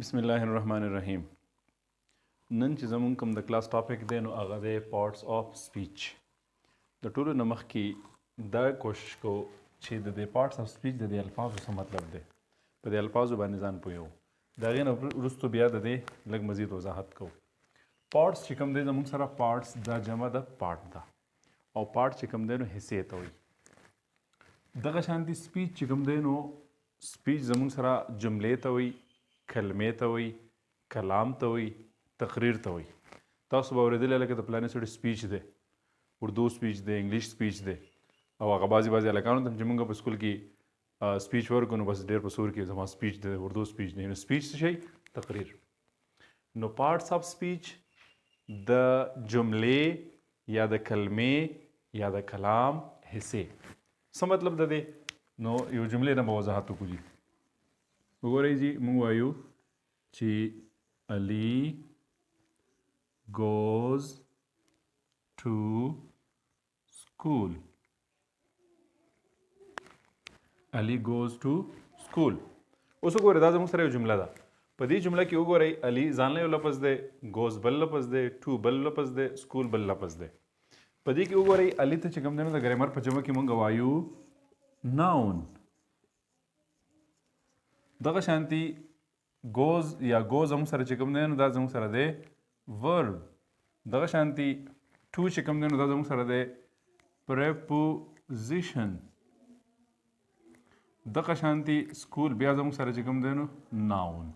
بسم الله الرحمن الرحیم. نن چې زمونږ کوم د کلاس ټاپک دی نو هغه دی پارټس آف سپیچ. د ټولو نه مخکې دا کوشش کو چې د دې پارټس آف سپیچ د دې الفاظو څه مطلب دی، په دې الفاظو باندې ځان پوهیو. د هغې نه وروستو بیا د دې لږ مزید وضاحت کوو. پارټس چې کوم دی زمونږ سره پارټس دا جمع د پارټ ده او پارټ چې کوم دی نو حصې ته وایي. دغه شانتي سپیچ چې کوم دی نو سپیچ زمونږ سره جملې ته وایي، کلمې ته وایي، کلام ته وایي، تقریر ته وایي. تاسو به اورېدلی لکه د فلاني سړي سپیچ دی، اردو سپیچ دی، انګلیش سپیچ دی، او هغه بعضې هلکانو ته چې موږ په سکول کې سپیچ ورکړو نو بس ډېر په سور کې زما سپیچ دی، اردو سپیچ دی. نو سپیچ څه شی؟ تقریر. نو پارټس آف سپیچ د جملې یا د کلمې یا د کلام حصې. څه مطلب د دې؟ نو یو جملې نه به وضاحت وکړو. جي وګورئ جي موږ وایو چې علي goes to school. علي goes to school. اوس وګورئ دا زموږ سره یو جمله ده. په دې جمله کې وګورئ علي ځانلی یو لفظ دی، goes بل لفظ دی، to بل لفظ دی، school بل لفظ دی. په دې کې وګورئ علي ته چې کوم دی نو د ګرامر په جمع کې موږ وایو noun. دغه شانتي goes یا goes زموږ سره چې کوم دی نو دا زموږ سره دی verb. دغه شانتي to چې کوم دی نو دا زموږ سره دی preposition. دغه شانتي school بیا زموږ سره چې کوم دی نو noun.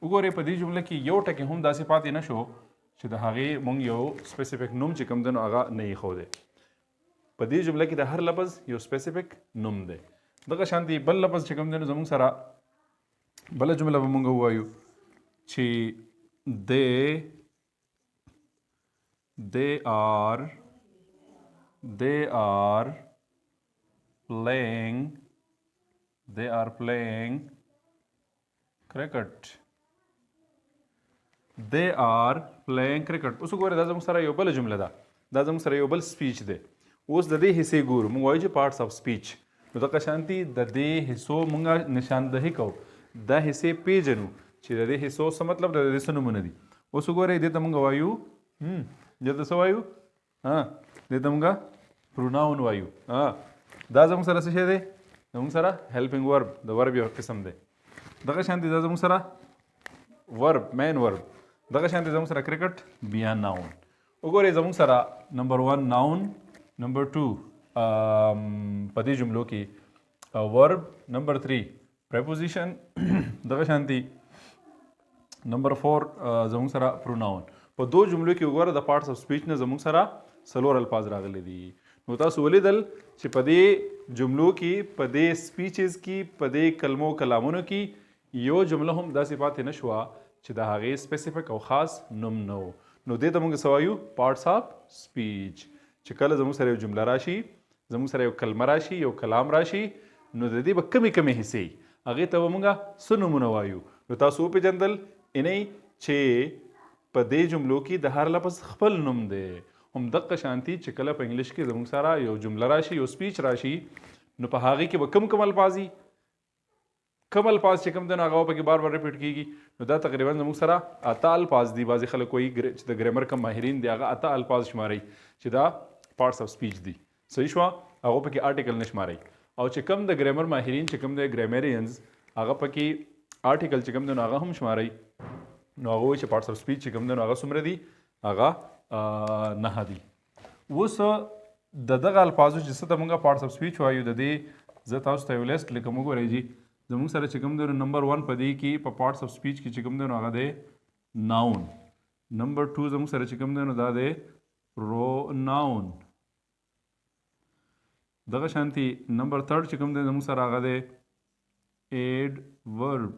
وګورئ په دې جمله کې یو ټکی هم داسې پاتې نه شو چې د هغې موږ یو سپیسیفیک نوم چې کوم دی نو هغه نه یې ښودی. په دې جمله کې د هر لفظ یو سپیسیفیک نوم دی. دغه شانتي بل لفظ چې کوم دی نو زموږ سره بله جمله به موږ ووایو چې they are playing cricket. they are playing cricket. اوس وګورئ دا زموږ سره یو بله جمله ده، دا زموږ سره یو بل سپیچ دی. اوس د دې حصې ګورو، موږ وایو چې پارټس آف سپیچ. نو دغه شانتي د دې حصو موږ نشاندهي کوو، دا حصې پیژنو چې د دې حصو څه مطلب د دې څه نومونه دي. اوس وګورئ دې ته موږ وایو دې ته څه وایو؟ دې ته موږ pronoun وایو. دا زموږ سره څه شی دی؟ زموږ سره helping verb، د ورب یو قسم دی. دغه شانتي دا زموږ سره verb، main verb. دغه شانتي زموږ سره کرکټ بیا noun. وګورئ زموږ سره نمبر 1 noun، نمبر 2 په دې جملو کې verb، نمبر 3 preposition، دغه شانتي نمبر 4 زموږ سره pronoun. په دو جملو کې وګوره د پارټس آف سپیچ نه زموږ سره څلور الفاظ راغلي دي. نو تاسو ولیدل چې په دې جملو کې، په دې سپیچز کې، په دې کلمو کلامونو کې یو جمله هم داسې پاتې نه شوه چې د هغې سپیسیفیک او خاص نوم نه و. نو دې ته موږ څه وایو؟ پارټس آف سپیچ. چې کله زموږ سره یو جمله راشي، زموږ سره یو کلمه راشي، یو کلام راشي، نو د دې به کمې حصې هغې ته به موږ څه نومونه وایو. نو تاسو وپېژندل انئ چې په دې جملو کې د هر لفظ خپل نوم دی. همدغه شانتي چې کله په انګلیش کې زموږ سره یو جمله راشي، یو سپیچ راشي، نو په هغې کې به کم الفاظ وي، کم الفاظ چې کوم دی نو هغه به پکې بار بار ریپیټ کېږي. نو دا تقریبا زموږ سره اته الفاظ دي. بعضې خلک وایي چې د ګرامر کم ماهرین دي هغه اته الفاظ شمارئ چې دا پارټس آف سپیچ دي. صحیح شوه؟ هغه پکې آرټیکل نه شمارئ. او چې کم د ګرامر ماهرین چې کوم دی ګرامیرینز، هغه پکې آرټیکل چې کوم دی نو هغه هم شمارئ. نو هغه وایي چې پارټس آف سپیچ چې کوم دی نو هغه څومره دي؟ هغه 9 دي. اوس د دغه الفاظو چې څه ته موږ پارټس آف سپیچ وایو، د دې زه تاسو ته یو لیست لیکم. وګورئ جي زموږ سره چې کوم دی نو نمبر 1 په دې کې په پارټس آف سپیچ کې چې کوم دی نو هغه دی noun. نمبر 2 زموږ سره چې کوم دی نو دا دی pronoun. دغه شانتي نمبر 3 چې کوم دی زموږ سره هغه دی adverb.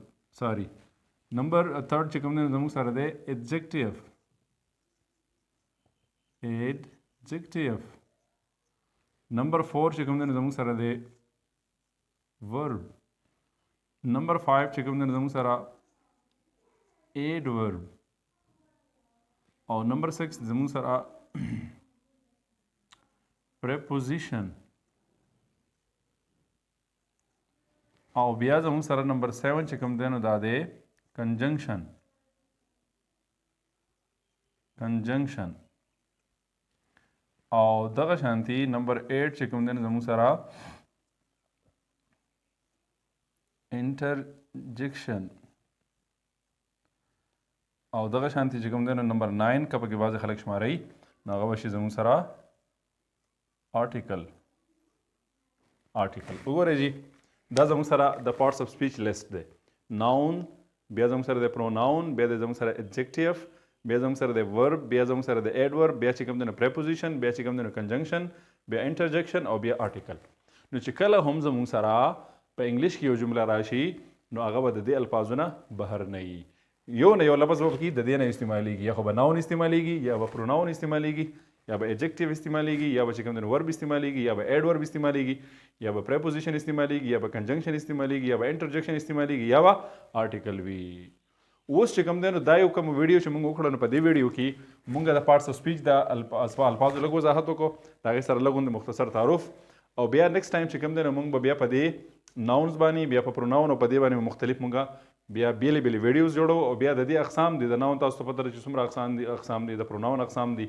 نمبر 3 چې کوم دی زموږ سره دی adjective. نمبر 4 چې کوم دی زموږ سره دی verb. نمبر 5 چې کوم دی زموږ سره adverb. او نمبر 6 زموږ سره preposition. او بیا زموږ سره نمبر 7 چې کوم دی نو دا دی conjunction او دغه شانتي نمبر 8 چې کوم دی نو زموږ سره interjection او دغه شانتي چې کوم دی نو نمبر 9 که پکې بعضې خلک شمارئ نو هغه به شي زموږ سره article وګورئ جي دا زموږ سره د parts of speech list دی noun بیا زموږ سره د pronoun بیا د زموږ سره adjective بیا زموږ سره د verb بیا زموږ سره د adverb بیا چې کوم دی نو preposition بیا چې کوم دی نو conjunction بیا interjection او بیا article نو چې کله هم زموږ سره په انګلیش کې یو جمله راشي نو هغه به د دې الفاظونه بهر نه وي یو نه یو لفظ به پکې د دې نه استعمالیږي یا خو به noun استعمالیږي یا به pronoun استعمالیږي یا به adjective استعمالیږي یا به چې کوم دی نو verb استعمالیږي یا به adverb استعمالیږي یا به preposition استعمالیږي یا به conjunction استعمالیږي یا به interjection استعمالیږي یا به article وي اوس چې کوم دی نو دا یو کوم ویډیو چې موږ وکړو نو په دې ویډیو کې موږ د parts of speech د الفاظو لږ وضاحت وکړو د هغې سره لږ غوندې مختصر تعارف او بیا نیکسټ ټایم چې کوم دی نو موږ به بیا په دې nouns باندې بیا په pronoun او په دې باندې مختلف موږ بیا بیلې بیلې ویډیوز جوړو او بیا د دې اقسام دي د noun تاسو ته پته ده چې څومره اقسام دي د pronoun اقسام دي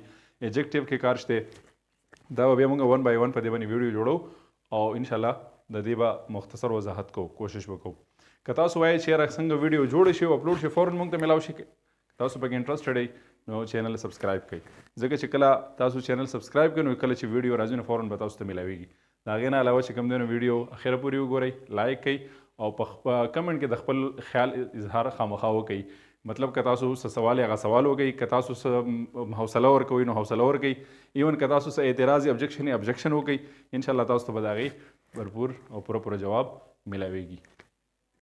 adjective کې کار شته دا به بیا موږ 1 by 1 په دې باندې ویډیو جوړو او انشاءالله د دې به مختصر وضاحت کوشش وکړو که تاسو وایئ چې یاره څنګه ویډیو جوړ شي او اپلوډ شي فوراً موږ ته میلاو شي تاسو پکې انټرسټډ یئ نو چینل سبسکرایب کړئ ځکه چې کله تاسو چینل سبسکرایب کړئ نو کله چې ویډیو راځي نو فوراً به تاسو ته میلاویږي د هغې نه علاوه چې کوم دی نو ویډیو اخره پورې وګورئ لایک کړئ او په کمنټ کې د خپل خیال اظهار خامخا وکړئ مطلب که تاسو څه سوال هغه سوال وکړئ که تاسو څه حوصله ورکوئ نو حوصله ورکړئ ایون که تاسو څه اعتراض یا ابجکشن وکړئ انشاءالله تاسو ته به د هغې بھرپور او پوره جواب میلاویږي